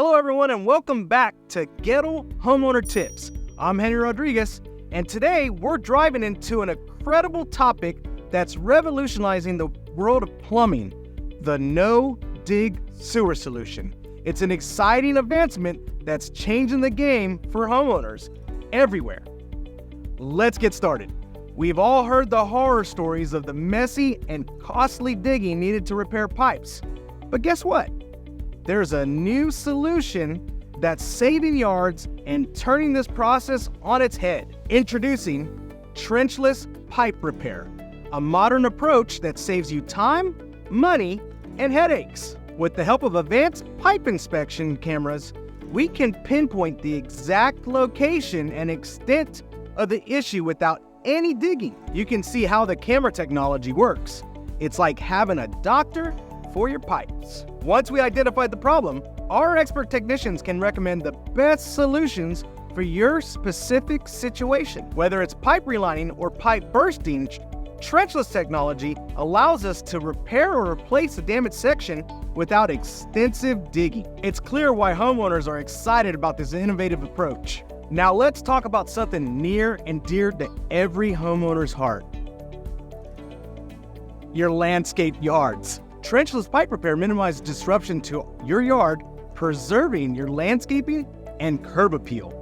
Hello everyone and welcome back to Goettl Homeowner Tips. I'm Henry Rodriguez and today we're driving into an incredible topic that's revolutionizing the world of plumbing, the no-dig sewer solution. It's an exciting advancement that's changing the game for homeowners everywhere. Let's get started. We've all heard the horror stories of the messy and costly digging needed to repair pipes. But guess what? There's a new solution that's saving yards and turning this process on its head. Introducing Trenchless pipe repair, a modern approach that saves you time, money, and headaches. With the help of advanced pipe inspection cameras, we can pinpoint the exact location and extent of the issue without any digging. You can see how the camera technology works. It's like having a doctor for your pipes. Once we identify the problem, our expert technicians can recommend the best solutions for your specific situation. Whether it's pipe relining or pipe bursting, Trenchless technology allows us to repair or replace the damaged section without extensive digging. It's clear why homeowners are excited about this innovative approach. Now let's talk about something near and dear to every homeowner's heart: your landscape yards. Trenchless pipe repair minimizes disruption to your yard, preserving your landscaping and curb appeal.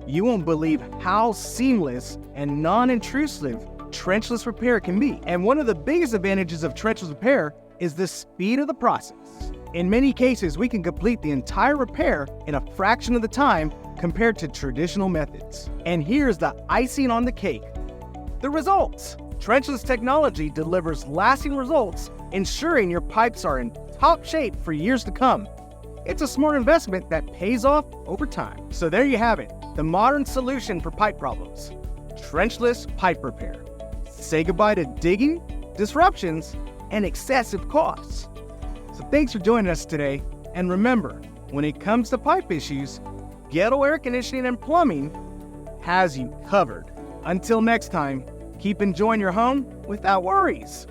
You won't believe how seamless and non-intrusive trenchless repair can be. And one of the biggest advantages of trenchless repair is the speed of the process. In many cases, we can complete the entire repair in a fraction of the time compared to traditional methods. And here's the icing on the cake: the results. Trenchless technology delivers lasting results, ensuring your pipes are in top shape for years to come. It's a smart investment that pays off over time. So there you have it, the modern solution for pipe problems: trenchless pipe repair. Say goodbye to digging, disruptions, and excessive costs. So thanks for joining us today. And remember, when it comes to pipe issues, Goettl Air Conditioning and Plumbing has you covered. Until next time, keep enjoying your home without worries.